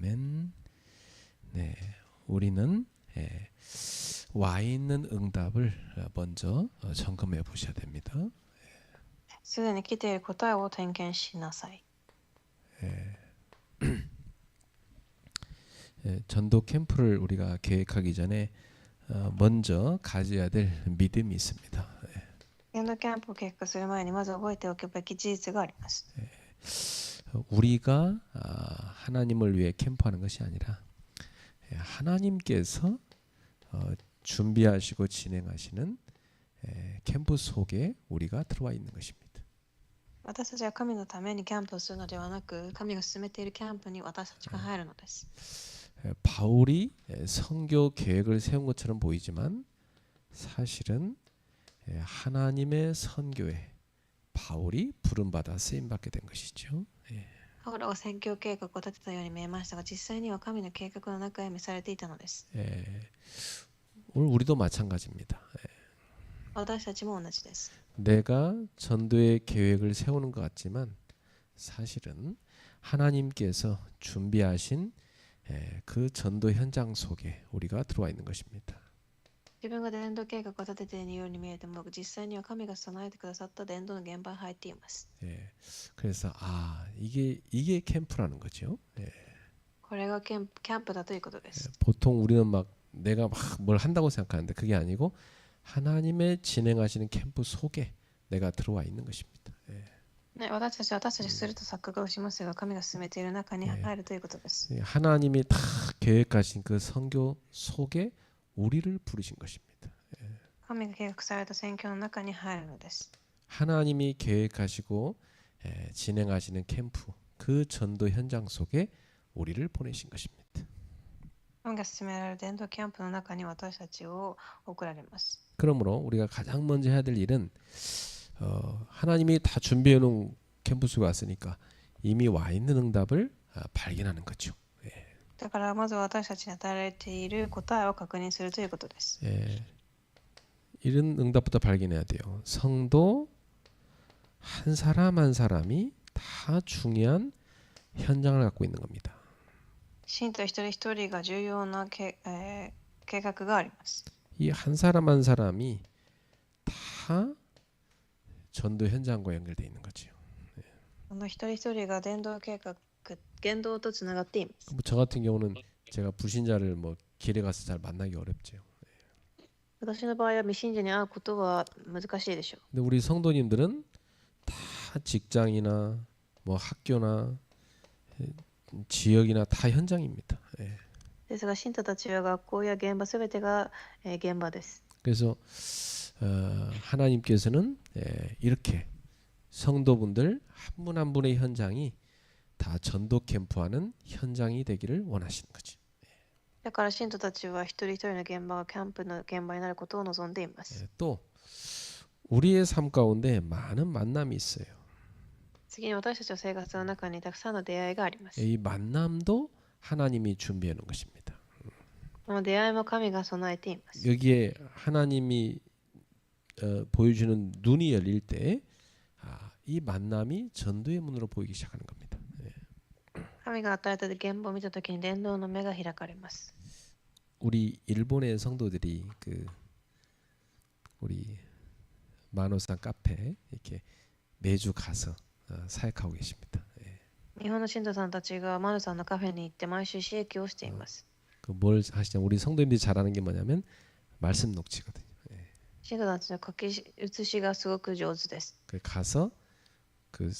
아멘. 네, 우리는 와 있는 응답을 먼저 점검해 보셔야 됩니다. すでに来ている答えを点検しなさい。 전도 캠프를 우리가 계획하기 전에 먼저 가져야 될 믿음이 있습니다. 伝道キャンプを計画する前にまず覚えておくべき事実があります。 우리가 하나님을 위해 캠프하는 것이 아니라 하나님께서 준비하시고 진행하시는 캠프 속에 우리가 들어와 있는 것입니다. 私たちは神のためにキャンプをするのではなく、神が進めているキャンプに私たちが入るのです。 바울이 선교 계획을 세운 것처럼 보이지만 사실은 하나님의 선교에 바울이 부름받아 쓰임받게 된 것이죠. パウロが宣教計画を立てたように見えましたが、実際には神の計画の中へ召されていたのです。 오늘 우리도 마찬가지입니다. 私たちも同じです。 내가 전도의 계획을 세우는 것 같지만 사실은 하나님께서 준비하신 그 전도 현장 속에 우리가 들어와 있는 것입니다. 自分が伝道計画を立てているように見えても、実際には神が備えてくださった伝道の現場に入っています。 그래서 이게 캠프라는 거죠. これがキャンプだということです。 보통 우리는 막 내가 막 뭘 한다고 생각하는데 그게 아니고 하나님의 진행하시는 캠프 속에 내가 들어와 있는 것입니다. 私たちはすると錯覚をしますが、神が進めている中に入るということです。 하나님이 다 계획하신 그 선교 속에 우리를 부르신 것입니다. 神が計画された宣教の中に入るのです。 하나님이 계획하시고 진행하시는 캠프 그 전도 현장 속에 우리를 보내신 것입니다. 神が進められる伝道キャンプの中に私たちを送られます。 그러므로 우리가 가장 먼저 해야 될 일은 하나님이 다 준비해 놓은 캠프 속에 왔으니까 이미 와 있는 응답을 발견하는 거죠. だからまず私たちに与えられている答えを確認するということです。 이런 응답부터 발견해야 돼요. 성도 한 사람 한 사람이 다 중요한 현장을 갖고 있는 겁니다. 信徒一人一人が重要な計画があります。 이 한 사람 한 사람이 다 전도 현장과 연결되어 있는 거죠. この一人一人が伝道計画、言動とつながっています。 저 같은 경우는 제가 불신자를 뭐 길에 가서 잘 만나기 어렵죠. 私の場合は未信者に会うことは難しいでしょう。 근데 우리 성도님들은 다 직장이나 뭐 학교나 지역이나 다 현장입니다. ですが、信徒たちは学校や現場すべてが現場です。 그래서 하나님께서는 이렇게 성도분들 한 분 한 분의 현장이 다 전도 캠프하는 현장이 되기를 원하시는 거죠. だから信徒たちは一人一人の現場がキャンプの現場になることを望んでいます。 또 우리의 삶 가운데 많은 만남이 있어요. 次に私たちの生活の中にたくさんの出会いがあります。 이 만남도 하나님이 준비해 놓은 것입니다. この出会いも神が備えています。 여기에 하나님이 보여주는 눈이 열릴 때 이 만남이 전도의 문으로 보이기 시작하는 겁니다. 神が与えた現場を見たときに伝道の目が開かれます。 우리 일본의 성도들이 우리 만호산 카페 이렇게 매주 가서 사역하고 계십니다. 日本の信徒さんたちがマヌさんのカフェに行って毎週刺激をしています。 뭘 하시냐? 우리 성도님들이 잘하는 게 뭐냐면 말씀 녹취거든요. 信徒たちの書き写しがすごく上手です。 가서 그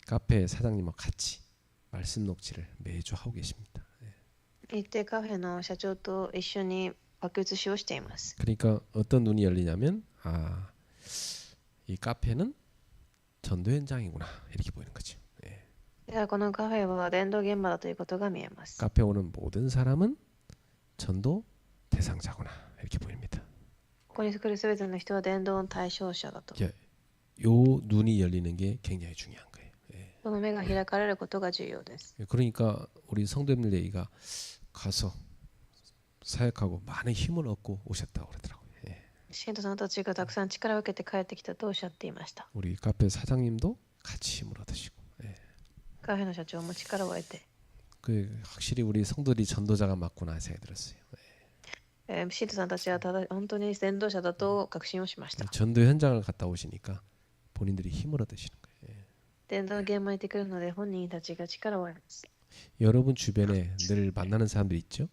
카페 사장님과 같이 말씀 녹취를 매주 하고 계십니다. 行ってカフェの社長と一緒に書き写しをしています。 그러니까 어떤 눈이 열리냐면 이 카페는 전도 현장이구나 이렇게 보이는 거죠. だからこのカフェは伝道現場だということが見えます。 카페 오는 모든 사람은 전도 대상자구나 이렇게 보입니다. ここに来るすべての人は伝道の対象者だと。 요 눈이 열리는 게 굉장히 중요한 거예요. その目が開かれることが重要です。 그러니까 우리 성도님들 얘기가 가서 사역하고 많은 힘을 얻고 오셨다고 그러더라고요. 信徒さんたちがたくさん力を受けて帰ってきたとおっしゃっていました。 우리 카페 사장님도 같이 힘을 얻으시고. カフェの社長も力を得て。그 확실히 우리 성도들이 전도자가 맞구나 생각이 들었어요. シートさんたちは本当に先導者だと確信をしました。 전도 현장을 갔다 오시니까 본인들이 힘을 얻으시는 거예요. 伝道の現場に行ってくるので本人たちが力を得ます。 여러분 주변에 늘 만나는 사람들 있죠?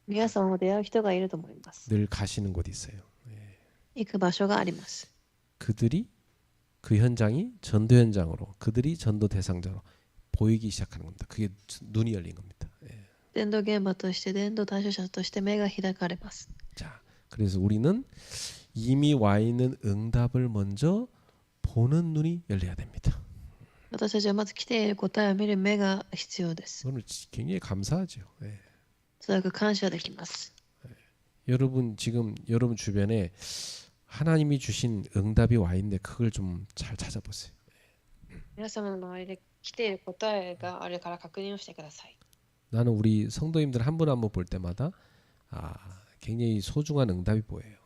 皆さんも出会う人がいると思います。 늘 가시는 곳 있어요. 行く場所があります。 그들이 그 현장이 전도 현장으로 그들이 전도 대상자로 보이기 시작하는 겁니다. 그게 눈이 열린 겁니다. 伝道現場として伝道対象者として目が開かれます。 자, 그래서 우리는 이미 와 있는 응답을 먼저 보는 눈이 열려야 됩니다. 私たちはまず来ている答えを見る目が必要です。 오늘 굉장히 감사하죠. それが感謝できます。 여러분 지금 여러분 주변에 하나님이 주신 응답이 와 있는데 그걸 좀 잘 찾아보세요. 皆様の周りで来ている答えがあるから確認をしてください。 나는 우리 성도님들 한 분 한 분 볼 때마다 굉장히 소중한 응답이 보여요.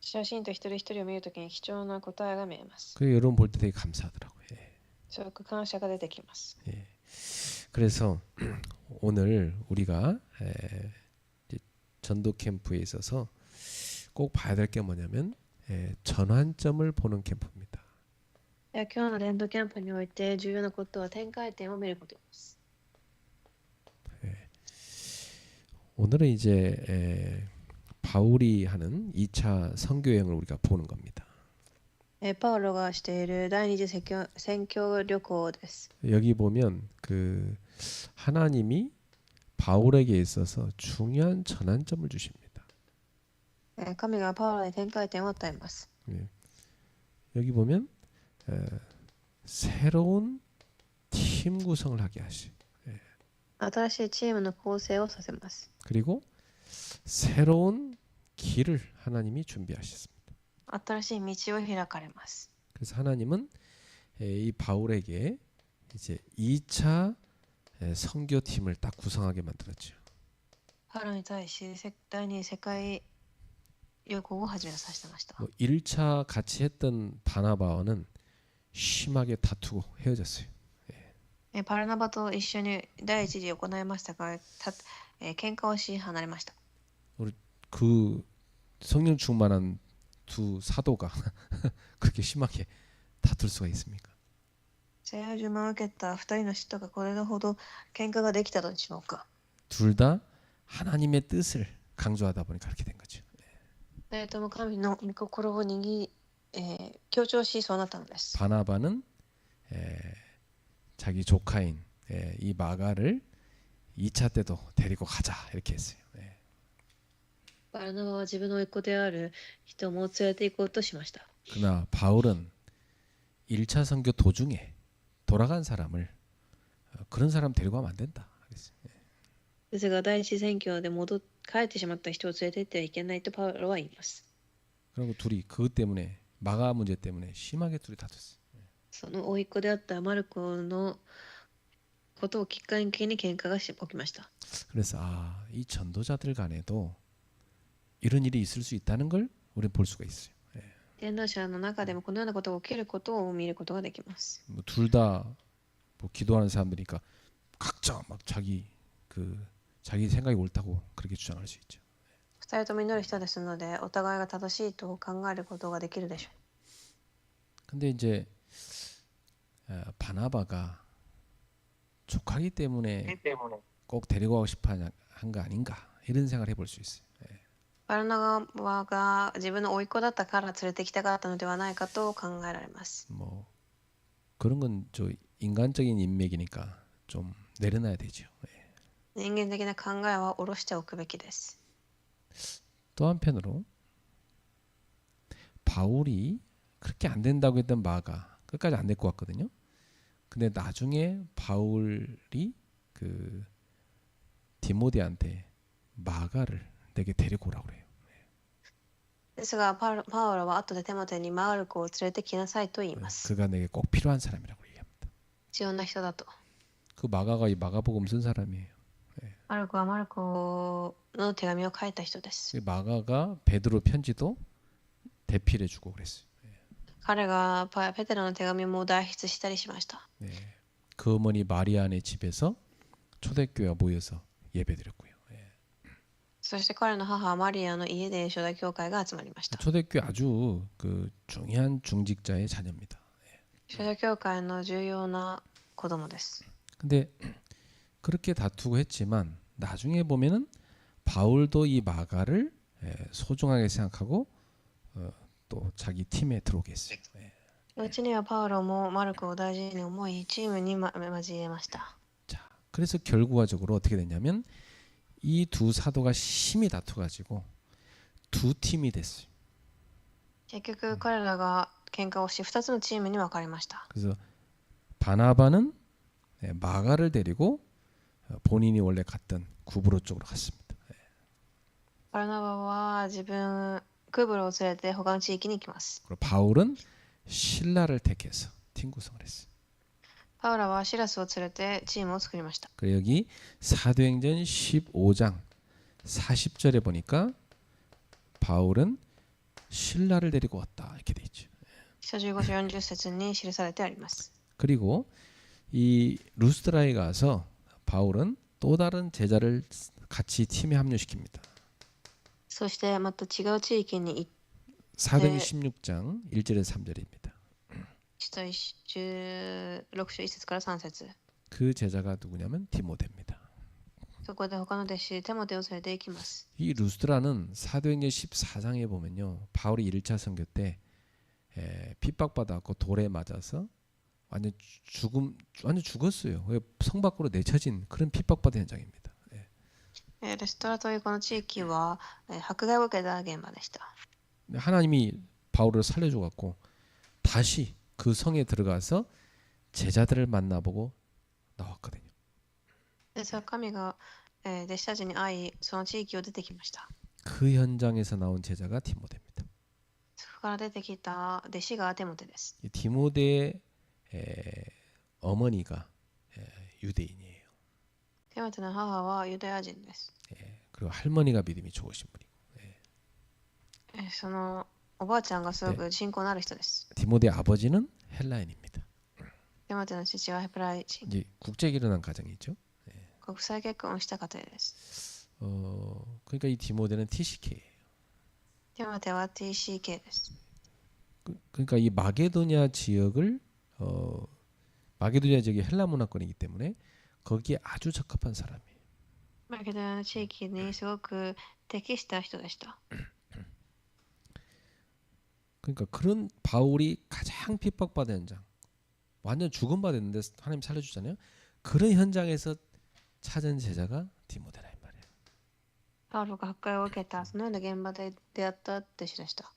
写真と一人一人を見るときに貴重な答えが見えます。 그 여러분 볼 때 되게 감사하더라고요. すごく感謝が出てきます。 그래서 오늘 우리가 이제 전도 캠프에 있어서 꼭 봐야 될 게 뭐냐면 전환점을 보는 캠프입니다. 今日の伝道キャンプにおいて重要なことは展開点を見ることです。 오늘은 이제 바울이 하는 2차 선교 여행을 우리가 보는 겁니다. パウロがしている第二次宣教旅行です。 여기 보면 그 하나님이 바울에게 있어서 중요한 전환점을 주십니다. 神がパウロに展開点を与えます。 여기 보면 새로운 팀 구성을 하게 하시. 新しいチームの構成をさせます。 그리고 새로운 길을 하나님이 준비하셨습니다. 新しい道を開かれます。 그래서 하나님은 이 바울에게 이제 2차 선교팀을 딱 구성하게 만들었죠. パウロに対し第二次世界旅行を始めさせてました。 뭐 1차 같이 했던 바나바와는 심하게 다투고 헤어졌어요. パルナバと一緒に第一次行いましたが、喧嘩をし離れました。 그 성령 충만한 두 사도가 그렇게 심하게 다툴 수가 있습니까? 聖霊充満を受けた二人の使徒がこれほど喧嘩ができたのでしょうか。 둘 다 하나님의 뜻을 강조하다 보니까 그렇게 된 거죠. 二人とも神の御心を強調しそうなったのです。 바나바는 자기 조카인 이 마가를 2차 때도 데리고 가자 이렇게 했어요. バルナバは自分の甥っ子である人も連れて行こうとしました。 그러나 바울은 1차 선교 도중에 돌아간 사람을 그런 사람 데리고 가면 안 된다. 그랬어요. ですが第一次宣教で帰ってしまった人を連れて行ってはいけないとパウロは言います。 그리고 둘이 그것 때문에 마가 문제 때문에 심하게 둘이 다퉜어요. その甥っ子であったマルコのことをきっかけに喧嘩が起きました。 그래서 이 전도자들 간에도 이런 일이 있을 수 있다는 걸 우리는 볼 수가 있어요. 伝道者の中でもこのようなことが起きることを見ることができます。 뭐 둘 다 뭐 기도하는 사람들이니까 각자 막 자기 생각이 옳다고 그렇게 주장할 수 있죠. 二人とも祈る人ですので、お互いが正しいと考えることができるでしょう。 근데 이제 바나바가 조카기 때문에 꼭 데리고 가고 싶어 한 거 아닌가 이런 생각을 해볼 수 있어요. バルナバが自分の甥っ子だったから連れてきたかったのではないかと考えられます。 뭐 그런 건 저 인간적인 인맥이니까 좀 내려놔야 되죠. 人間的な考えは下ろしておくべきです。 또 한편으로 바울이 그렇게 안 된다고 했던 마가 끝까지 안 데리고 왔거든요. 근데 나중에 바울이 그 디모데한테 마가를 내게 데리고 오라고 그래요. ですがパウロは後でテモテにマルコを連れてきなさいと言います。 그가 내게 꼭 필요한 사람이라고 얘기합니다. 必要な人だと。 그 마가가 이 마가복음 쓴 사람이에요. マルコはマルコの手紙を書いた人です。 그 마가가 베드로 편지도 대필해주고 그랬어요. 彼がペテロの手紙も代筆したりしました。 네. 그 어머니 마리아네 집에서 초대교회가 모여서 예배드렸고요. そして彼の母マリアの家で初代教会が集まりました。 초대교회 아주 그 중요한 중직자의 자녀입니다. 初代教会の重要な子供です。 근데 그렇게 다투고 했지만 나중에 보면은 바울도 이 마가를 소중하게 생각하고 또 자기 팀에 들어오게 했어요. うちにはパウロもマルコを大事に思いチームに交えました。 자, 그래서 결과적으로 어떻게 됐냐면 이 두 사도가 심히 다투가지고 두 팀이 됐어요. 結局彼らが喧嘩をし2つのチームに分かれました。 그래서 바나바는 마가를 데리고 본인이 원래 갔던 구브로 쪽으로 갔습니다. バルナバは自分クブロを連れて他の地域に行きます。 그리고 바울은 신라를 택해서 팀 구성을 했어요. パウラはシラスを連れてチームを作りました。 그리고 여기 사도행전 15장 40절에 보니까 바울은 신라를 데리고 왔다 이렇게 돼 있죠. 15章40節に記されてあります。 그리고 이 루스드라에 가서 바울은 또 다른 제자를 같이 팀에 합류시킵니다. そしてまた違う地域に行って 사도행전 16장 1절에서 3절입니다. 16章1節から3節 그 제자가 누구냐면 디모데입니다. そこで他の弟子テモテを連れて行きます。 이 루스드라는 사도행전 14장에 보면요. 바울이 1차 선교 때 핍박받아갖고 돌에 맞아서 완전 죽었어요. 성 밖으로 내쳐진 그런 핍박받은 현장입니다. レストラというこの地域は迫害を受けた現場でした。 하나님이 바울을 살려줘갖고 다시 그 성에 들어가서 제자들을 만나보고 나왔거든요. ですが神が弟子たちに会いその地域を出てきました。 그 현장에서 나온 제자가 디모데입니다. そこから出てきた弟子がテモテです。 이 디모데의 어머니가 유대인이에요. テモテの母はユダヤ人です。 그리고 할머니가 믿음이 좋으신 분이고 そのおばあちゃんがすごく信仰のある人です。 디모데 아버지는 헬라인입니다. テモテの父はヘブライ人。 이제 국제 결혼한 가정이죠. 国際結婚をした家庭です。 그러니까 이 디모데는 TCK예요. テモテは TCK です。 그러니까 이 마게도냐 지역을 마게도냐 지역이 헬라 문화권이기 때문에 거기에 아주 적합한 사람이에요. マケドニアの地域にすごく適した人でした。 그러니까 그런 바울이 가장 핍박받은 현장, 완전 죽음받았는데 하나님 살려주잖아요. 그런 현장에서 찾은 제자가 디모데라 이 말이에요. パウロが迫害を受けたそのような現場で出会った弟子でした。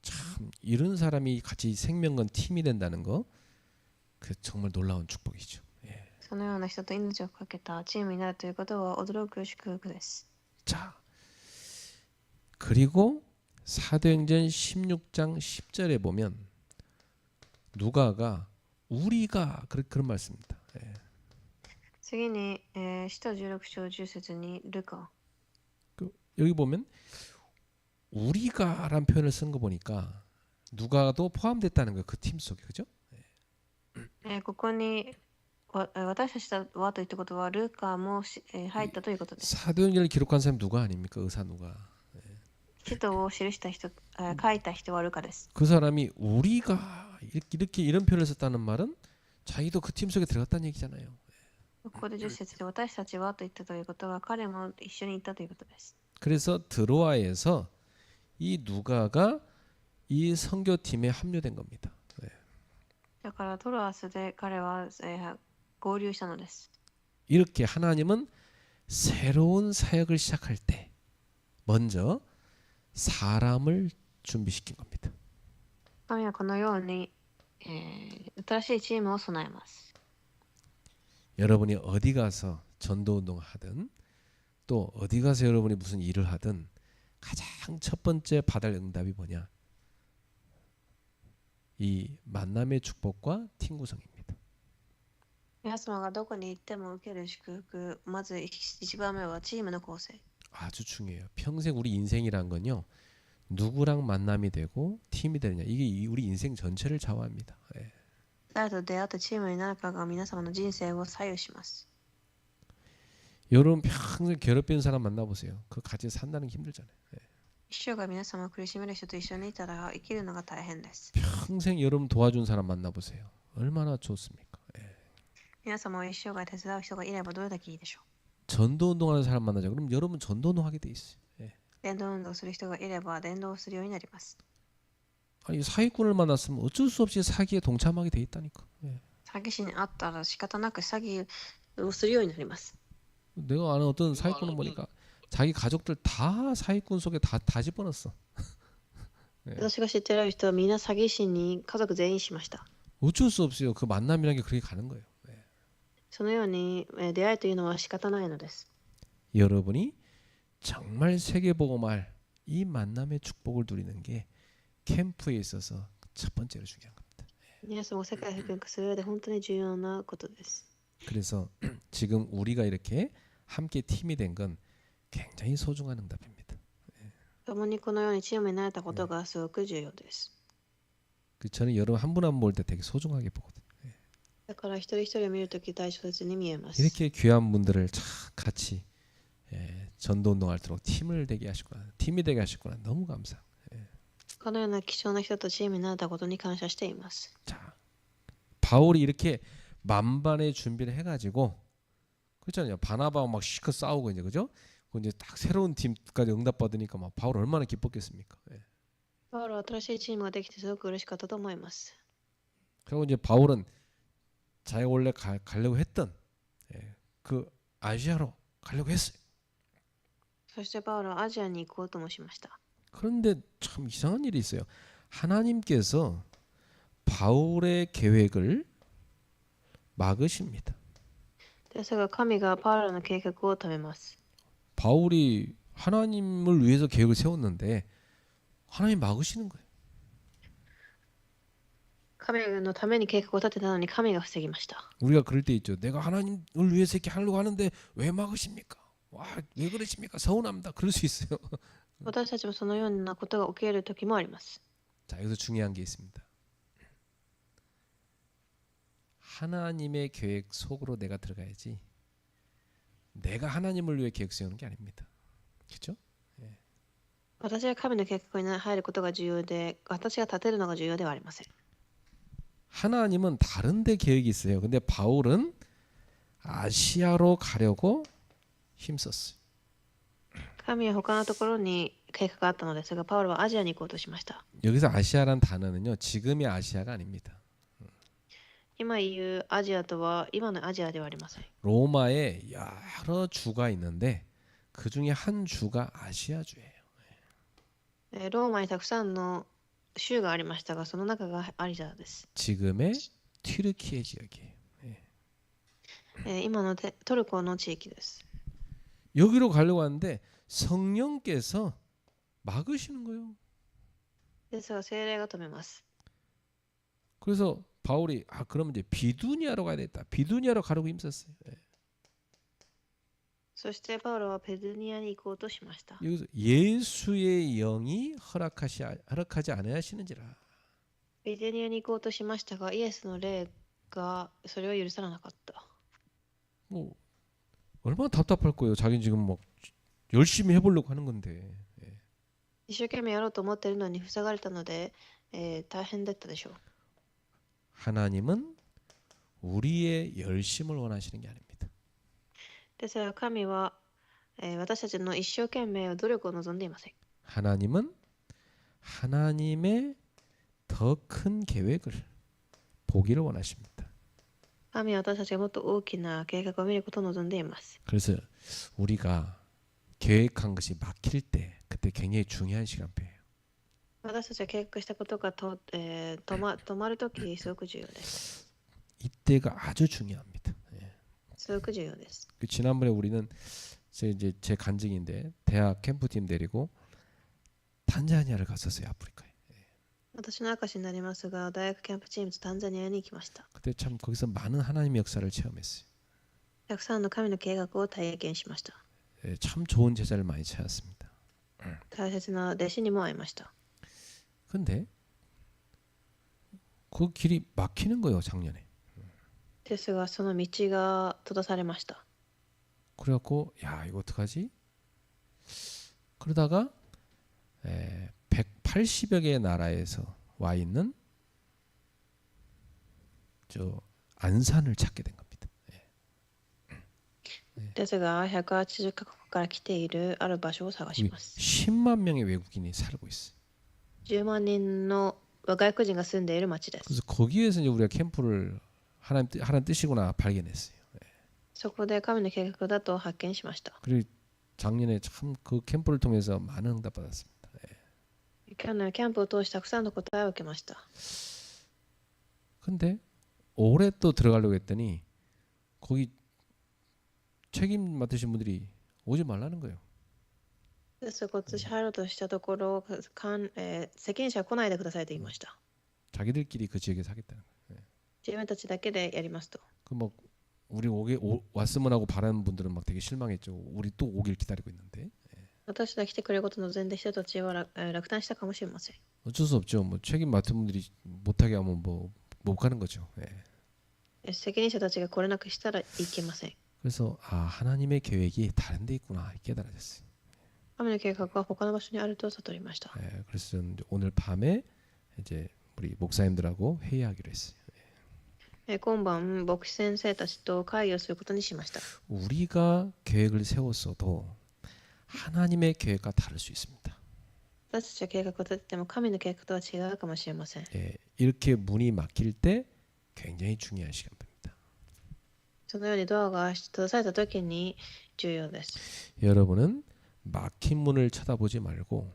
참 이런 사람이 같이 생명건 팀이 된다는 거, 그 정말 놀라운 축복이죠. そのような人と命をかけたチームになるということは驚く祝福です。 자, 그리고 사도행전 16장 10절에 보면 누가가 우리가 그런 말씀입니다. 次に、使徒16章10節にルカ 여기 보면 우리가라는 표현을 쓴 거 보니까 누가도 포함됐다는 거예요. 그 팀 속에. 그죠? ここに私たちはといったことはルカも入ったということです。 사도행전을 기록한 사람이 누가 아닙니까? 의사 누가. 使徒を記した人、書いた人はルカです。 그 사람이 우리가 이렇게 이런 표현을 썼다는 말은 자기도 그 팀 속에 들어갔다는 얘기잖아요. ここで10節で私たちはと言ったということは彼も一緒にいたということです。 그래서 드로아에서 이 누가가 이 선교팀에 합류된 겁니다. だからトロアスで彼は、合流したのです。 이렇게 하나님은 새로운 사역을 시작할 때 먼저 사람을 준비시킨 겁니다. 神はこのように、新しいチームを備えます。 여러분이 어디 가서 전도운동을 하든 또 어디 가서 여러분이 무슨 일을 하든 가장 첫 번째 받을 응답이 뭐냐? 이 만남의 축복과 팀 구성입니다. 皆様がどこに行っても受ける祝福、まず一番目はチームの構成。 아주 중요해요. 평생 우리 인생이란 건요. 누구랑 만남이 되고 팀이 되느냐. 이게 우리 인생 전체를 좌우합니다. 誰と出会ったチームになるかが皆様の人生を左右します。 여러분 평생 괴롭히는 사람 만나보세요. 그거 같이 산다는 게 힘들잖아요. 一生が皆様を苦しめる人と一緒にいたら生きるのが大変です。 평생 여러분 도와준 사람 만나보세요. 얼마나 좋습니까? 皆様を一生涯手伝う人がいればどれだけいいでしょう。 전도 운동하는 사람 만나자. 그럼 여러분 전도 운동하게 돼 있어요. 伝道運動をする人がいれば伝道をするようになります。 아니 사기꾼을 만났으면 어쩔 수 없이 사기에 동참하게 돼 있다니까. 詐欺師に会ったら仕方なく詐欺をするようになります。 내가 아는 어떤 사기꾼은 보니까 자기 가족들 다 사기꾼 속에 다 집어넣었어. 私が知っている人はみんな詐欺師に家族全員しました。 어쩔 수 없어요. 그 만남이라는 게 그렇게 가는 거예요. そのように出会いというのは仕方ないのです。 여러분이 정말 세계복음할 이 만남의 축복을 누리는 게 캠프에 있어서 첫 번째로 중요한 겁니다. 皆さんを世界を福音化する上で本当に重要なことです。 그래서 지금 우리가 이렇게 함께 팀이 된 건 굉장히 소중한 응답입니다. 共にこのようにチームになれたことがすごく重要です。 저는 여러분 한 분 한 분 볼 때 되게 소중하게 보거든요. だから一人一人を見るとき大切に見えます。 이렇게 귀한 분들을 같이 전도 운동할 때록 팀을 되게 하시구나, 팀이 되게 하시구나. 너무 감사. このような貴重な人とチームになれたことに感謝しています。 자, 바울이 이렇게 만반의 준비를 해가지고 그렇잖아요. 바나바와 막 시커 싸우고 이제 그죠? 이제 딱 새로운 팀까지 응답받으니까 막 바울 얼마나 기뻤겠습니까? パウロは新しいチームができてすごく嬉しかったと思います。 그리고 이제 바울은 자기가 원래 가려고 했던 그 아시아로 가려고 했어요. そしてパウロはアジアに行こうともしました。 그런데 참 이상한 일이 있어요. 하나님께서 바울의 계획을 막으십니다. ですが神がパウロの計画を止めます。 바울이 하나님을 위해서 계획을 세웠는데 하나님 막으시는 거예요. 神のために計画を立てたのに神が防ぎました。 우리가 그럴 때 있죠. 내가 하나님을 위해서 이렇게 하려고 하는데 왜 막으십니까? 와, 왜 그러십니까? 서운합니다. 그럴 수 있어요. 私たちもそのようなことが起きる時もあります。 자, 여기서 중요한 게 있습니다. 하나님의 계획 속으로 내가 들어가야지. 내가 하나님을 위해 계획 세우는 게 아닙니다. 그렇죠? 私は神の計画に入ることが重要で、私が立てるのが重要ではありません。 하나님은 다른 데 계획이 있어요. 근데 바울은 아시아로 가려고 힘썼어요. 神は他のところに計画があったのですが、パウロはアジアに行こうとしました。 여기서 아시아란 단어는요. 지금의 아시아가 아닙니다. 今言うアジアとは今のアジアではありません。 로마에 여러 주가 있는데 그 중에 한 주가 아시아주예요. ローマにたくさんの州がありましたが、その中がアジアです。 지금의 튀르키예 지역이에요. 今のトルコの地域です。 여기로 가려고 하는데 성령께서 막으시는 거예요. ですが聖霊が止めます。 그래서 바울이 그러면 이제 비두니아로 가야 되겠다. 비두니아로 가려고 힘썼어요. そしてパウロはペドゥニアに行こうとしました。 여기서 예수의 영이 허락하지 않으시는지라. ペドゥニアに行こうとしましたが、イエスの霊がそれを許さなかった。 뭐 얼마나 답답할 거예요. 자기는 지금 막 열심히 해보려고 하는 건데. 一生懸命やろうと思っているのに塞がれたので、大変だったでしょう。 하나님은 우리의 열심을 원하시는 게 아닙니다. ですが神は、私たちの一生懸命努力を望んでいません。 하나님은 하나님의 더 큰 계획을 보기를 원하십니다. 神は私たちがもっと大きな計画を見ることを望んでいます。 그래서 우리가 계획한 것이 막힐 때 그때 굉장히 중요한 시간표예요. 私たちが計画したことが止まるときすごく重要です。 이때가 아주 중요합니다. すごく重要です。 지난번에 우리는 제 간증인데 대학 캠프팀 데리고 탄자니아를 갔었어요. 아프리카에. 私の証になりますが、大学キャンプチームとタンザニアに行きました。 그때 참 거기서 많은 하나님의 역사를 체험했어요. たくさんの神の計画を体験しました。 참 좋은 제자를 많이 찾았습니다. 大切な弟子にも会いました。 근데 그 길이 막히는 거예요, 작년에. ですが、その道が閉ざされました。 그래갖고 야 이거 어떡하지? 그러다가 180여 개의 나라에서 와 있는 저 안산을 찾게 된 겁니다. ですが、180カ国から来ているある場所を探し 거기 ます。 10만 명의 외국인이 살고 있어요. 10万人の外国人が住んでいる町です。 그래서 거기에서 이제 우리가 캠프를 하나님 뜻이구나 발견했어요. そこで神の計画だと発見しました。 그리고 작년에 참 그 캠프를 통해서 많은 응답 받았습니다. 去年キャンプを通してたくさんの答えを受けました。 근데 올해 또 들어가려고 했더니 거기 책임 맡으신 분들이 오지 말라는 거예요. ですが今年入ろうとしたところ、責任者は来ないでくださいと言いました。 자기들끼리 그 지역에서 하겠다는 거예요. 自分たちだけでやりますと。 그 우리 왔으면 하고 바라는 분들은 막 되게 실망했죠. 우리 또 오길 기다리고 있는데. 私が来てくれることの前提人たちは落胆したかもしれません。 어쩔 수 없죠. 뭐 책임 맡은 분들이 못하게 하면 뭐 못 가는 거죠. 責任者たちが来れなくしたらいけません。 그래서 하나님의 계획이 다른 데 있구나 깨달아졌어요. 神の計画は他の場所にあると悟りました。 그래서 저는 오늘 밤에 이제 우리 목사님들하고 회의하기로 했어요. 今晩、牧師先生たちと会議をすることにしました。 우리가 계획을 세웠어도 하나님의 계획과 다를 수 있습니다. 私たちは計画を立てても神の計画とは違うかもしれません。 이렇게 문이 막힐 때 굉장히 중요한 시간입니다. そのようにドアが閉ざされた時に重要です。 여러분은 막힌 문을 쳐다보지 말고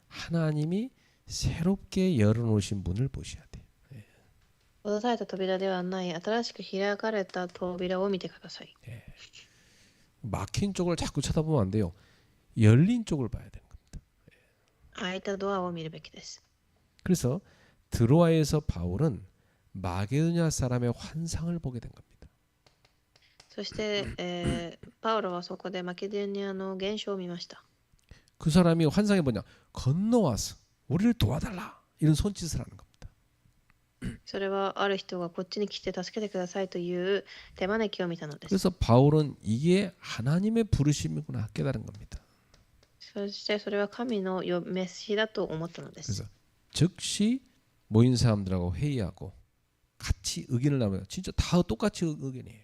하나님이 새롭게 열어놓으신 문을 보셔야 돼요. 閉ざされた扉ではない新しく開かれた扉を見てください。 막힌 쪽을 자꾸 쳐다보면 안 돼요. 열린 쪽을 봐야 되는 겁니다. 開いたドアを見るべきです。 그래서 드로아에서 바울은 마게도냐 사람의 환상을 보게 된 겁니다. そして、パウロはそこでマケドニアの現象を見ました。 그 사람이 환상에 뭐냐? 건너와서 우리를 도와달라 이런 손짓을 하는 겁니다. それはある人がこっちに来て助けてくださいという手招きを見たのです。 그래서 바울은 이게 하나님의 부르심이구나 깨달은 겁니다. そしてそれは神の召しだと思ったのです。 그래서 즉시 모인 사람들하고 회의하고 같이 의견을 나누면 진짜 다 똑같이 의견이에요.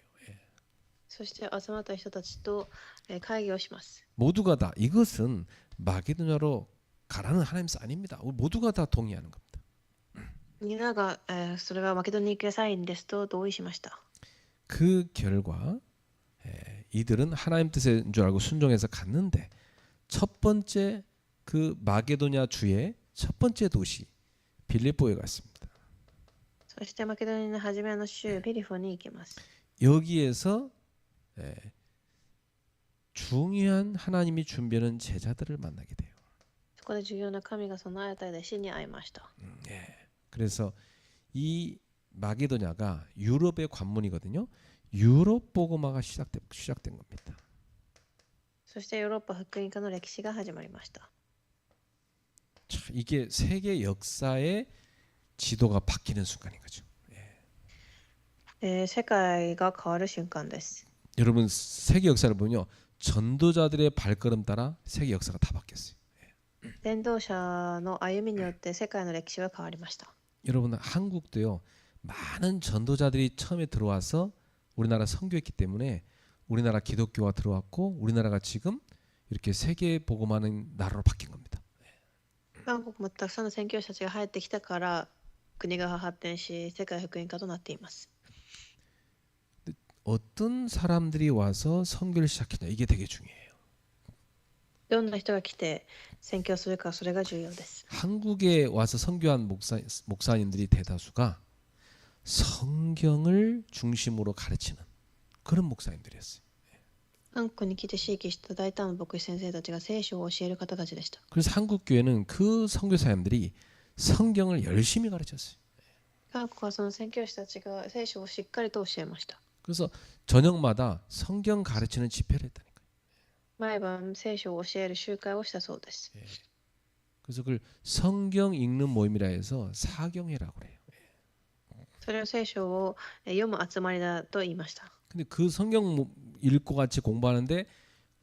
そして集まった人たちと会議をします。 모두가 다 이것은 마게도냐로 가라는 하나님 뜻 아닙니다. 모두가 다 동의하는 겁니다. みんなが、それはマケドニアに行くサインですと同意しました。 그 결과 이들은 하나님 뜻인 줄 알고 순종해서 갔는데 첫 번째 그 마게도냐 주의 첫 번째 도시 빌립보에 갔습니다. そしてマケドニアの初めの州ピリフォに行きます。 여기에서 중요한 하나님이 준비하는 제자들을 만나게 돼요. そこで重要な神が備えた弟子に会いました。 그래서 이 마게도냐가 유럽의 관문이거든요. 유럽 복음화가 시작된 겁니다. そしてヨーロッパ福音化の歴史が始まりました。 자, 이게 세계 역사의 지도가 바뀌는 순간인 거죠. 世界が変わる瞬間です。 여러분 세계 역사를 보면요. 전도자들의 발걸음 따라 세계 역사가 다 바뀌었어요. 伝道者の歩みによって世界の歴史は変わりました。 여러분 한국도요. 많은 전도자들이 처음에 들어와서 우리나라 선교했기 때문에 우리나라 기독교가 들어왔고 우리나라가 지금 이렇게 세계 복음하는 나라로 바뀐 겁니다. 韓国もたくさんの宣教師たちが入ってきたから国が発展し世界福音化となっています。 어떤 사람들이 와서 선교를 시작했냐 이게 되게 중요해요. どんな人が来て宣教するかそれが重要です。 한국에 와서 선교한 목사님들이 대다수가 성경을 중심으로 가르치는 그런 목사님들이었어요. 韓国に来て指揮した大胆な牧師先生たちが聖書を教える方たちでした。 그래서 한국 교회는 그 선교사님들이 성경을 열심히 가르쳤어요. 韓国はその宣教師たちが聖書をしっかりと教えました。 그래서 저녁마다 성경 가르치는 집회를 했다니까요. 毎晩聖書を教える集会をしたそうです。 그래서 그걸 성경 읽는 모임이라 해서 사경회라고 그래요. それを聖書を読む集まりだと言いました。 근데 그 성경 읽고 같이 공부하는데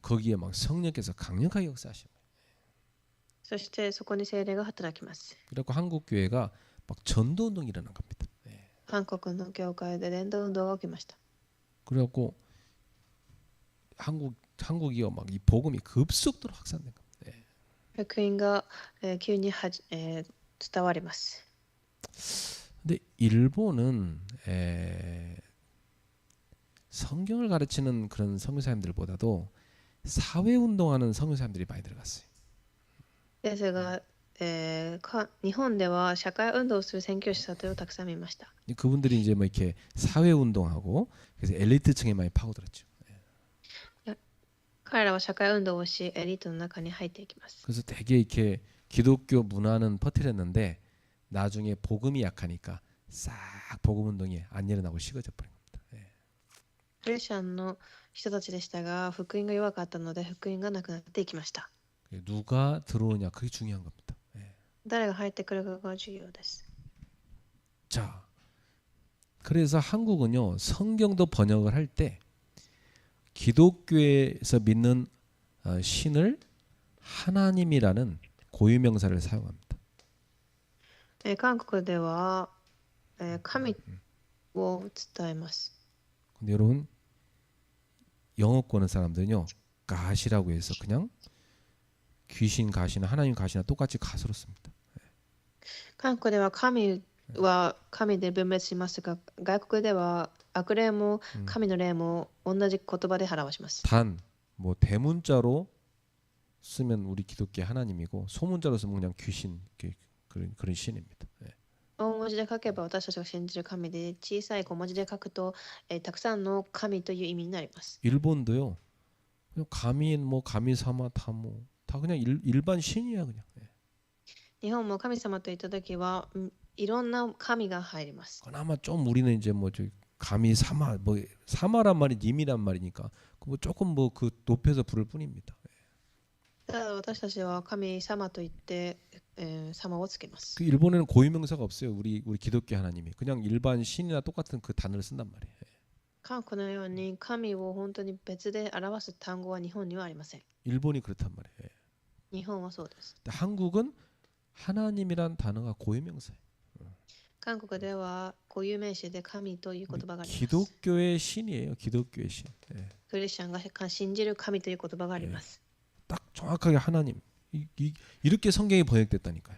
거기에 막 성령께서 강력하게 역사하셔요. そしてそこに聖霊が働きます。 그래갖고 한국 교회가 막 전도 운동이 일어난 겁니다. 韓国の教会で伝道運動が起きました。 그래갖고 한국이요 막 이 복음이 급속도로 확산된 겁니다. 福音が急に伝わります。 근데 일본은 성경을 가르치는 그런 선교사님들보다도 사회 운동하는 선교사님들이 많이 들어갔어요. ですが、日本では社会運動をする宣教師さんをたくさん見ました。 그분들이 이제 뭐 이렇게 사회 운동하고 그래서 엘리트층에 많이 파고들었죠. 彼らは社会運動をし、エリートの中に入っていきます。 그래서 되게 이렇게 기독교 문화는 퍼뜨렸는데 나중에 복음이 약하니까 싹 복음 운동이 안 일어나고 식어져 버린 겁니다. クリスチャンの人たちでしたが、福音が弱かったので福音がなくなっていきました。 누가 들어오냐 그게 중요한 겁니다. 誰が入ってくるかが重要です。 자, 그래서 한국은요 성경도 번역을 할 때 기독교에서 믿는 신을 하나님이라는 고유명사를 사용합니다. 韓国では、神を伝えます。 근데 여러분 영어권의 사람들은요 가시라고 해서 그냥 귀신 가시나 하나님 가시나 똑같이 가시로 씁니다. 韓国では神は神で分別しますが、外国では悪霊も神の霊も同じ言葉で表します。 단 뭐 대문자로 쓰면 우리 기독교 하나님이고 소문자로 쓰면 그냥 귀신 그런 신입니다. 大文字で書けば私たちが信じる神で、小さい小文字で書くと、たくさんの神という意味になります。 일본도요. 그냥 가미 뭐 가미사마 다 그냥 일반 신이야 그냥. 日本も神様と言ったときは、いろんな神が入ります。 그나마 좀 우리는 이제 뭐 저 가미사마 뭐 사마란 말이 님이란 말이니까 뭐 조금 뭐 그 높여서 부를 뿐입니다. ただ私たちは神様と言って、様をつけます。 그 일본에는 고유명사가 없어요. 우리 기독교 하나님이 그냥 일반 신이나 똑같은 그 단어를 쓴단 말이에요. 韓国のように神を本当に別で表す単語は日本にはありません。 일본이 그렇단 말이에요. 日本はそうです。 근데 한국은 하나님이란 단어가 고유명사예요. 韓国では固有名詞で神という言葉があります。 기독교의 신이에요. 기독교의 신. クリスチャンが信じる神という言葉があります。 딱 정확하게 하나님. 이렇게 성경이 번역됐다니까요.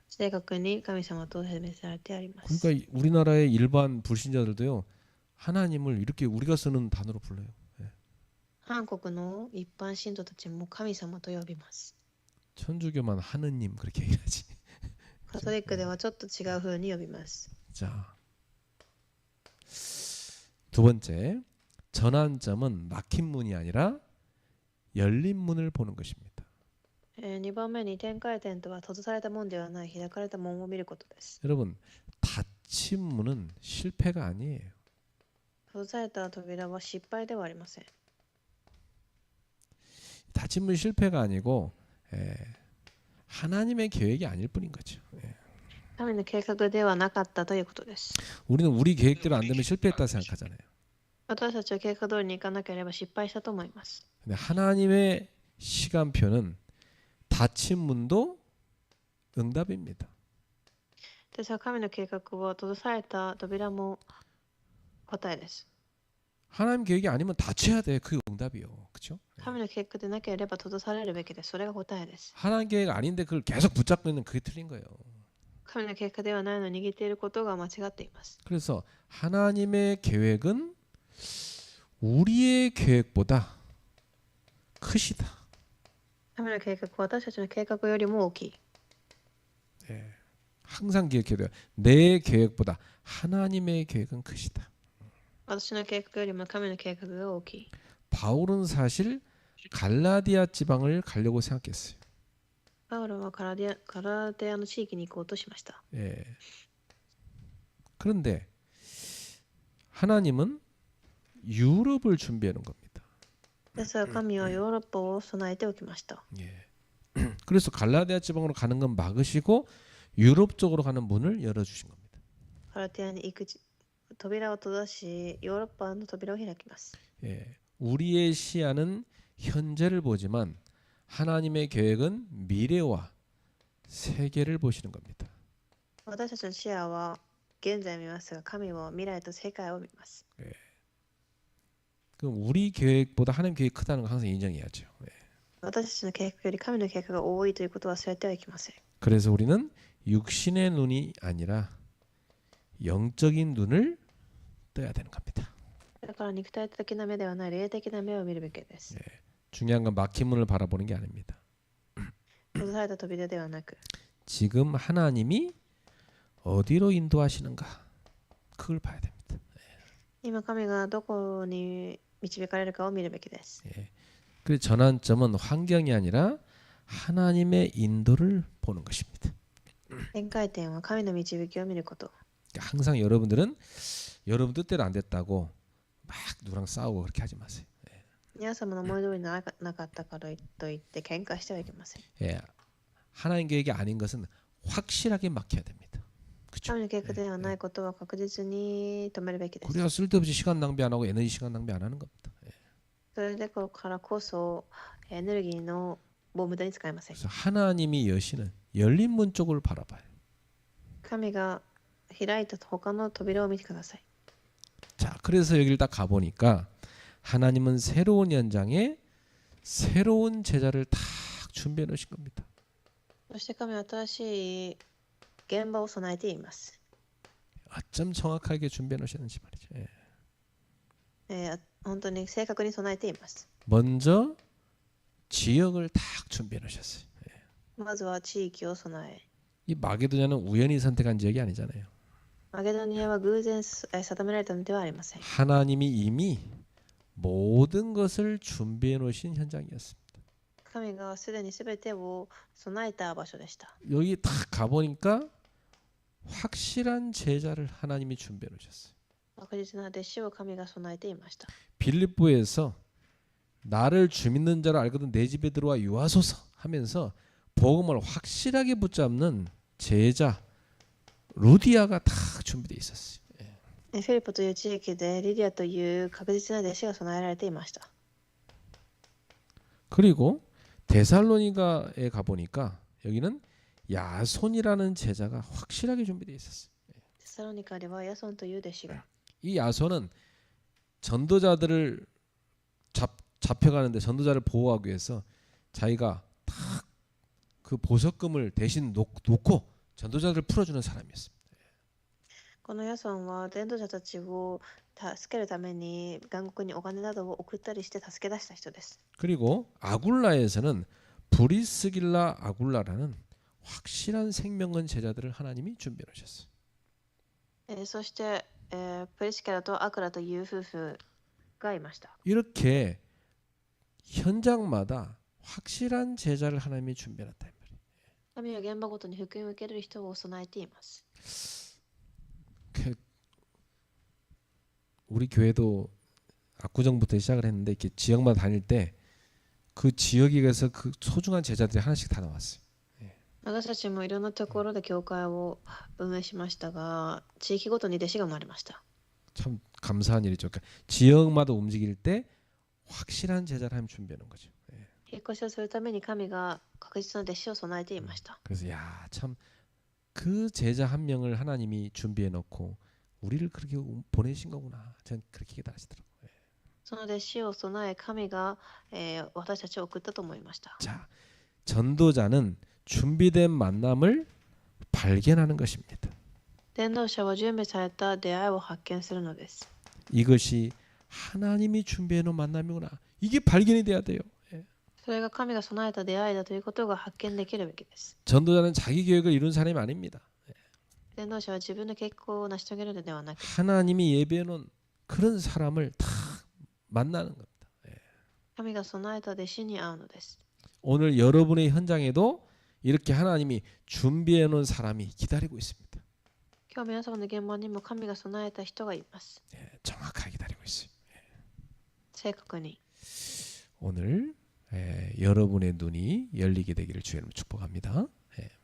正確に神様と説明されてあります。 그러니까 우리나라의 일반 불신자들도요. 하나님을 이렇게 우리가 쓰는 단어로 불러요. 韓国の一般信徒たちも神様と呼びます。 천주교만 하느님 그렇게 얘기하지. カトリックではちょっと違う風に呼びます。 자, 두 번째 전환점은 막힌 문이 아니라 열린 문을 보는 것입니다. 2番目に転回点とは閉ざされた門ではない開かれた門を見ることです。 여러분 닫힌 문은 실패가 아니에요. 閉ざされた扉は失敗ではありません。 닫힌 문 실패가 아니고 하나님의 계획이 아닐 뿐인 거죠. 神の計画ではなかったということです。 우리는 우리 계획대로 안 되면 실패했다 생각하잖아요. 私たちは計画通りにいかなければ失敗したと思います。 근데 하나님의 시간표는 닫힌 문도 응답입니다. ですが神の計画は閉ざされた扉も答えです。 하나님 계획이 아니면 닫혀야 돼. 그게 응답이요. 그렇죠? 神の計画でなければ閉ざされるべきです。それが答えです。 하나님 계획 아닌데 그걸 계속 붙잡고 있는 그게 틀린 거예요. 神の計画ではないのに握っていることが間違っています。 그래서 하나님의 계획은 우리의 계획보다 크시다. 神の計画は私たちの計画よりも大きい。 항상 기억해야 돼요. 내 계획보다 하나님의 계획은 크시다. 私の計画よりも神の計画が大きい。 바울은 사실 갈라디아 지방을 가려고 생각했어요. パウロはカラテアの地域に行こうとしました。 그런데 하나님은 유럽을 준비해 놓은 겁니다. ですが神はヨーロッパを備えておきました。 그래서 갈라디아 지방으로 가는 건 막으시고 유럽 쪽으로 가는 문을 열어주신 겁니다. パラティアに行く扉を閉ざし、ヨーロッパの扉を開きます。 예, 우리의 시야는 현재를 보지만 하나님의 계획은 미래와 세계를 보시는 겁니다. 私たちの視野は現在を見ますが、神は未来と世界を見ます。 그럼 우리 계획보다 하나님 계획이 크다는 거 항상 인정해야죠. 私たちの計画より神の計画が多いということは忘れてはいけません。 그래서 우리는 육신의 눈이 아니라 영적인 눈을 떠야 되는 겁니다. だから肉体的な目ではない霊的な目を見るべきです。 중요한 건 막힌 문을 바라보는 게 아닙니다. 閉ざされた扉ではなく、 지금 하나님이 어디로 인도하시는가 그걸 봐야 됩니다. 今神がどこに導かれるかを見るべきです。 그 전환점은 환경이 아니라 하나님의 인도를 보는 것입니다. 展開点は神の導きを見ること。 항상 여러분들은 여러분 뜻대로 안 됐다고 막 누구랑 싸우고 그렇게 하지 마세요. 皆様の思い通りにならなかったからといって喧嘩してはいけません。 예, 하나님 계획이 아닌 것은 확실하게 막혀야 됩니다. 그렇죠? 神の計画ではないことは確実に止めるべきです。 그래야 쓸데없이 시간 낭비 안 하고 에너지 시간 낭비 안 하는 겁니다. それでからこそエネルギーの無駄に使えません。 그래서 하나님이 여시는 열린 문 쪽을 바라봐요. 神が開いた他の扉を見てください。 자, 그래서 여기를 딱 가보니까 하나님은 새로운 현장에 새로운 제자를 딱 준비해 놓으신 겁니다. そして神は新しい現場を備えています。 어쩜 정확하게 준비해 놓으셨는지 말이죠. 예. 本当に正確に備えています。 먼저 지역을 딱 준비해 놓으셨어요. まずは地域を備え。 이 마게도냐는 우연히 선택한 지역이 아니잖아요. マゲドニアは偶然定められたのではありません。 하나님이 이미 모든 것을 준비해 놓으신 현장이었습니다. 神がすでに全てを備えた場所でした。 여기 딱 가보니까 확실한 제자를 하나님이 준비해 놓으셨어요. 確実な弟子を神が備えていました。 빌립보에서 나를 주 믿는 자로 알거든 내 집에 들어와 유하소서 하면서 복음을 확실하게 붙잡는 제자 루디아가 다 준비되어 있었어요. フィリポという地域でリディアという確実な弟子が備えられていました。 그리고 데살로니가에 가보니까 여기는 야손이라는 제자가 확실하게 준비되어 있었어요. テサロニカではヤソンという弟子が、 이 야손은 전도자들을 잡혀가는데 전도자를 보호하기 위해서 자기가 딱 그 보석금을 대신 놓고 전도자들을 풀어주는 사람이었습니다. このヤソンは伝道者たちを助けるために外国にお金などを送ったりして助け出した人です。 그리고 아굴라에서는 브리스길라 아굴라라는 확실한 생명은 제자들을 하나님이 준비해 놓으셨어요. そして、プリシケラとアクラという夫婦がいました。 이렇게 현장마다 확실한 제자를 하나님이 준비해 놨다. 神は現場ごとに福音を受ける人を備えています。 우리 교회도 압구정부터 시작을 했는데 이렇게 지역마다 다닐 때 그 지역에서 그 소중한 제자들이 하나씩 다 나왔어요. 私たちもいろんなところで教会を運営しましたが、地域ごとに弟子が生まれました。 참 감사한 일이죠. 그러니까 지역마다 움직일 때 확실한 제자를 하나님 준비해 놓은 거죠. 引っ越しをするために神が確実な弟子を備えていました。 그래서 야, 참 그 제자 한 명을 하나님이 준비해 놓고 우리를 그렇게 보내신 거구나. 전 그렇게 깨달으시더라고요. その弟子を備え、神が、私たちを送ったと思いました。 자, 전도자는 준비된 만남을 발견하는 것입니다. 伝道者は準備された出会いを発見するのです。 이것이 하나님이 준비해 놓은 만남이구나. 이게 발견이 돼야 돼요. それが神が備えた出会いだということが発見できるべきです。 전도자는 자기 계획을 이룬 사람이 아닙니다. 伝道者は自分の結果を成し遂げるのではなく、 하나님이 예배해 놓은 그런 사람을 다 만나는 겁니다. 神が備えた弟子に会うのです。 오늘 여러분의 현장에도 이렇게 하나님이 준비해 놓은 사람이 기다리고 있습니다. 今日皆様の現場にも神が備えた人がいます。 정확하게 기다리고 있어요. 正確に。 오늘 여러분의 눈이 열리게 되기를 주의 이름으로 축복합니다.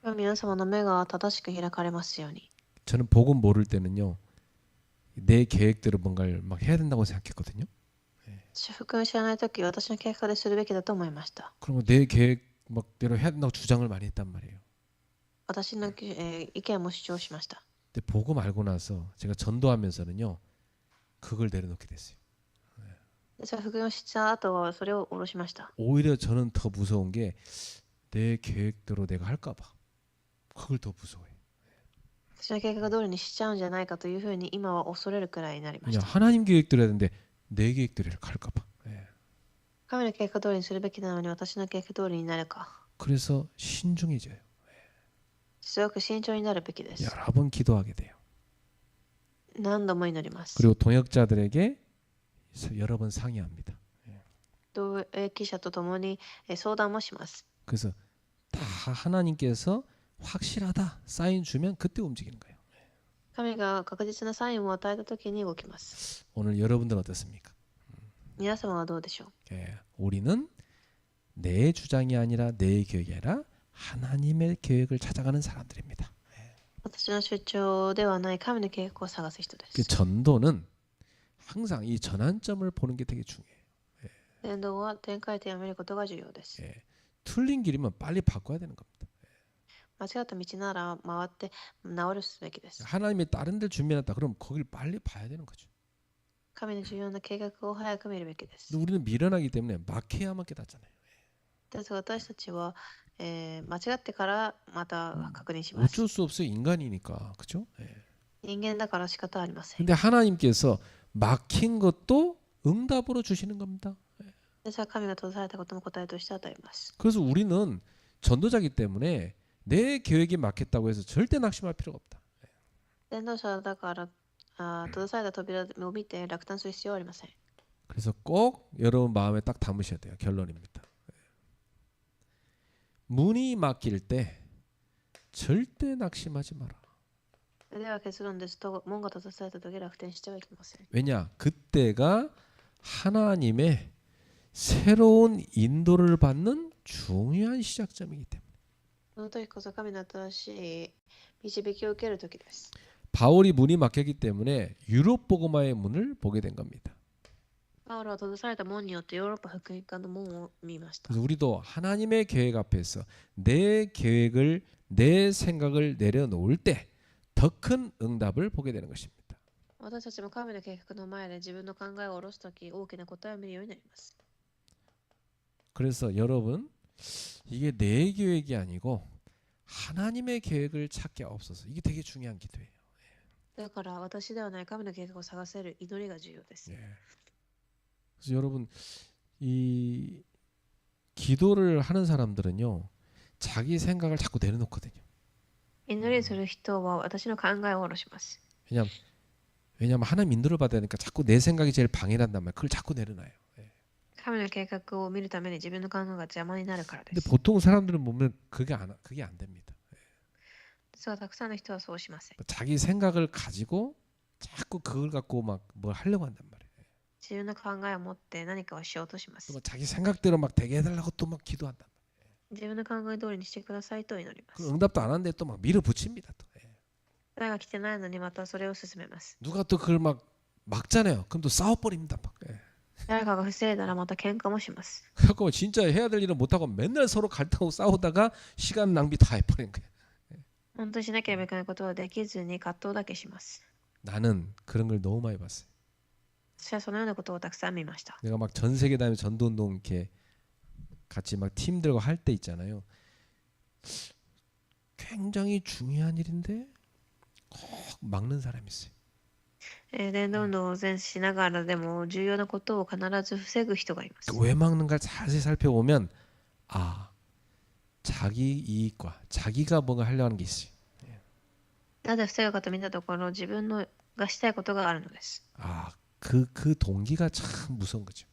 今日皆様の目が正しく開かれますように。 저는 복음 모를 때는요. 내 계획대로 뭔가를 막 해야 된다고 생각했거든요. 私福音知らないとき、私の計画でするべきだと思いました。 그러면 내 계획 막대로 해야 된다고 주장을 많이 했단 말이에요. 私の、意見も主張しました。 근데 복음 알고 나서 제가 전도하면서는요. 그걸 내려놓게 됐어요. それ福音した後はそれを下ろしました。 오히려 저는 더 무서운 게 내 계획대로 내가 할까 봐. 그걸 더 무서워해. 私の計画通りにしちゃうんじゃないかというふうに今は恐れるくらいになりまし 그냥 た。 하나님 계획대로 해야 되는데 내 계획대로 할까 봐. 예. 神の計画通りにするべきなのに私の計画通りになるか。 그래서 신중해져요. すごく慎重になるべきです。 여러 번 기도하게 돼요. 何度も祈ります。 그리고 동역자들에게 여러 번 상의합니다. 同記者と共に相談もします。 그래서 다 하나님께서 확실하다 사인 주면 그때 움직이는 거예요. 神が確実なサインを与えたときに動きます。 오늘 여러분들은 어떻습니까? 皆様はどうでしょう。 우리는 내 주장이 아니라 내 계획이 아니라 하나님의 계획을 찾아가는 사람들입니다. 私の主張ではない神の計画を探す人で그 す。 전도는 항상 이 전환점을 보는 게 되게 중요해요. 伝道は展開点を見ることが重要です。 틀린 길이면 빨리 바꿔야 되는 겁니다. 間違った道なら回って治るすべきです。 하나님이 다른 데를 준비해놨다 그럼 거길 빨리 봐야 되는 거죠. 神の重要な計画を早く見るべきです。 근데 우리는 미련하기 때문에 막해야만 깨닫잖아요. ですが私たちは、間違ってからまた確認します。 어쩔 수 없어요. 인간이니까. 그죠? 人間だから仕方ありません。 근데 하나님께서 막힌 것도 응답으로 주시는 겁니다. ですが神が閉ざされたことも答えとして与えます。 그래서 우리는 전도자기 때문에 내 계획이 막혔다고 해서 절대 낙심할 필요가 없다. 伝道者だから閉ざされた扉を見て落胆する必要はありません。 그래서 꼭 여러분 마음에 딱 담으셔야 돼요. 결론입니다. 문이 막힐 때 절대 낙심하지 마라. では結論ですと、門が閉ざされた時落胆してはいけません。 왜냐? 그때가 하나님의 새로운 인도를 받는 중요한 시작점이기 때문에. その時こそ神の新しい導きを受ける時です。 바울이 문이 막혔기 때문에 유럽 복음화의 문을 보게 된 겁니다. パウロは閉ざされた門によってヨーロッパ福音化の門を見ました。 그래서 우리도 하나님의 계획 앞에서 내 계획을 내 생각을 내려놓을 때 더 큰 응답을 보게 되는 것입니다. 私たちも神の計画の前で自分の考えを下ろすとき大きな答えを見るようになります。 그래서 여러분 이게 내 계획이 아니고 하나님의 계획을 찾게 없어서 이게 되게 중요한 기도예요. だから私ではない神の計画を探せる祈りが重要です。 그래서 여러분 이 기도를 하는 사람들은요 자기 생각을 자꾸 내려놓거든요. 祈りする人は私の考えを下ろします。 왜냐하면 하나님 인도를 받아야 되니까 자꾸 내 생각이 제일 방해한단 말이에요. 그걸 자꾸 내려놔요. 神の計画を見るために自分の考えが邪魔になるからで 근데 す。 보통 사람들은 보면 그게 안 됩니다. ですがたくさんの人はそうしません。 자기 생각을 가지고 자꾸 그걸 갖고 막 뭘 하려고 한단 말이에요. 自分の考えを持って何かをしようとします。 또 자기 생각대로 막 되게 해달라고 또 막 기도한단 말이에요. 自分の考え通りにしてくださいと祈りま 그 す。 응답도 안 하는데 또 막 밀어붙입니다. 또. 答えが来てないのにまたそれを進めます。 누가 또 그걸 막 막잖아요. 그럼 또 싸워버립니다. 막. 誰かが防いだらまた喧嘩もします。 그래갖고 진짜 해야 될 일은 못하고 맨날 서로 갈등하고 싸우다가 시간 낭비 다 해버리는 거예요. 本当にしなければいけないことはできずに葛藤だけします。 나는 그런 걸 너무 많이 봤어요. 私はそのようなことをたくさん見ました。 내가 막 전 세계 다니며 전도운동 이렇게 같이 막 팀들과 할 때 있잖아요. 굉장히 중요한 일인데 꼭 막는 사람이 있어요. 伝道運動を全しながらでも重要なことを必ず防ぐ人がいます。 왜 막는가를 자세히 살펴보면 자기 이익과 자기가 뭔가 하려고 하는 게 있어요. なぜ防ぐかと見たところ自分のがしたいことがあるのです。 그 동기가 참 무서운 거죠.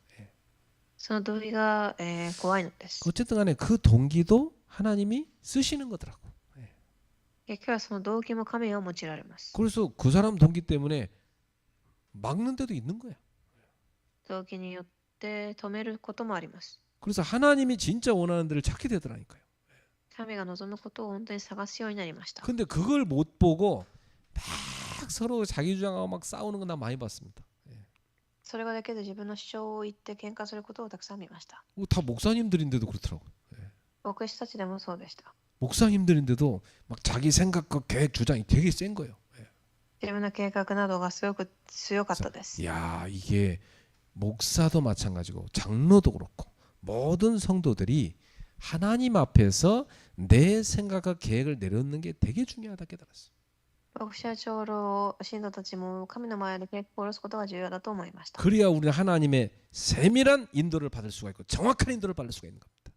その動機が、怖いのです。 어쨌든 간에 그 동기도 하나님이 쓰시는 거더라고. 結局はその動機も神が用いられます。 그래서 그 사람 동기 때문에 막는 데도 있는 거야. 動機によって止めることもあります。 그래서 하나님이 진짜 원하는 데를 찾게 되더라니까요. 神が望むことを本当に探すようになりました。 근데 그걸 못 보고 막 서로 자기 주장하고 막 싸우는 거 나 많이 봤습니다. それがだけで自分の主張を言って喧嘩することをたくさん見ました。 다 목사님들인데도 그렇더라고요. 牧師たちでもそうでした。 목사님들인데도 막 자기 생각과 계획 주장이 되게 센 거예요. 自分の計画などがすごく強かったです。 야, 이게 목사도 마찬가지고 장로도 그렇고 모든 성도들이 하나님 앞에서 내 생각과 계획을 내놓는 게 되게 중요하다 깨달았어요. 牧師や長老、信徒たちも神の前で計画を下ろすことが重要だと思いました。 그래야 우리는 하나님의 세밀한 인도를 받을 수가 있고 정확한 인도를 받을 수가 있는 겁니다.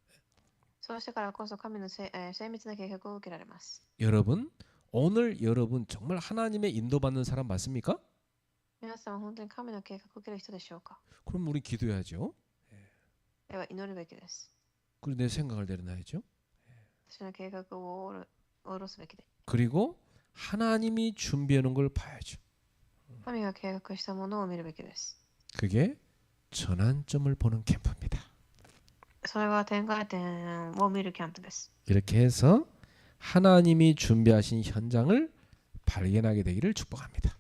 そうしてからこそ神の精密な計画を受けられます。 여러분, 오늘 여러분 정말 하나님의 인도받는 사람 맞습니까? 皆さんは本当に神の計画を受ける人でしょうか？ 그럼 우리 기도해야죠. では祈るべきです。 그리고 내 생각을 내려놔야죠. 私の計画を下ろすべきで。 그리고 하나님이 준비해 놓은 걸 봐야죠. 神が計画したものを見るべきです。 그게 전환점을 보는 캠프입니다. それは転換点を見るキャンプです。 이렇게 해서 하나님이 준비하신 현장을 발견하게 되기를 축복합니다.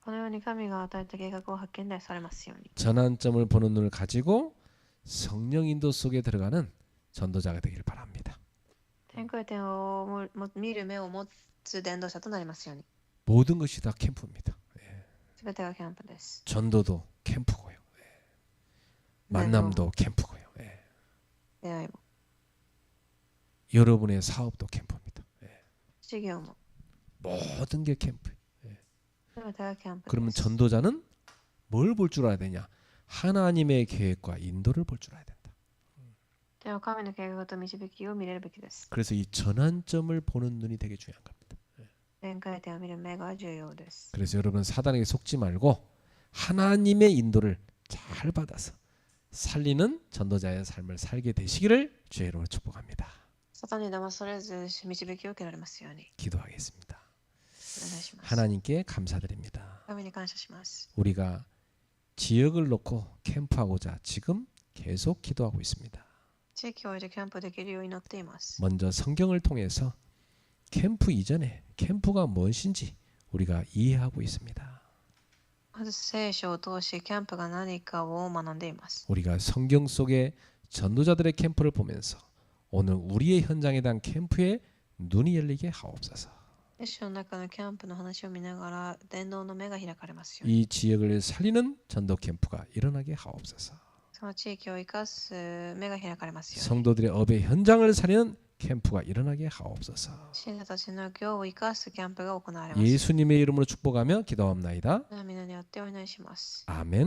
このように神が与えた計画を発見されますように。 전환점을 보는 눈을 가지고 성령 인도 속에 들어가는 전도자가 되기를 바랍니다. 転換点を見る目を持つ伝道者となりますように。 모든 것이 다 캠프입니다. すべてがキャンプです。 전도도 캠프고요. 만남도 캠프고요. 出会いも、 여러분의 사업도 캠프입니다. 事業も、 모든 게 캠프. すべてがキャンプです。 그러면 전도자는 뭘 볼 줄 알아야 되냐? 하나님의 계획과 인도를 볼 줄 알아야 된다. では神の計画と導きを見れるべきです。 그래서 이 전환점을 보는 눈이 되게 중요한 겁니다. 転換点を見る目が重要です。 그래서 여러분 사단에게 속지 말고 하나님의 인도를 잘 받아서 살리는 전도자의 삶을 살게 되시기를 주의 이름으로 축복합니다. サタンに騙されず導きを受けられますように。 기도하겠습니다. お願いします。 하나님께 감사드립니다. 神に感謝します。 우리가 지역을 놓고 캠프하고자 지금 계속 기도하고 있습니다. 地域を置いてキャンプできるようになっています。 먼저 성경을 통해서 캠프 이전에 캠프가 무엇인지 우리가 이해하고 있습니다. まず聖書を通しキャンプが何かを学んでいます。 우리가 성경 속의 전도자들의 캠프를 보면서 오늘 우리의 현장에 대한 캠프에 눈이 열리게 하옵소서. 聖書の中のキャンプの話を見ながら伝道の目が開かれますように。 이 지역을 살리는 전도 캠프가 일어나게 하옵소서. その地域を生かす目が開かれますように。 성도들의 업의 현장을 살리는 캠프가 일어나게 하옵소서. 信者たちの業を生かすキャンプが行われます。 예수님의 이름으로 축복하며 기도합나이다. 皆によってお祈りします。 아멘.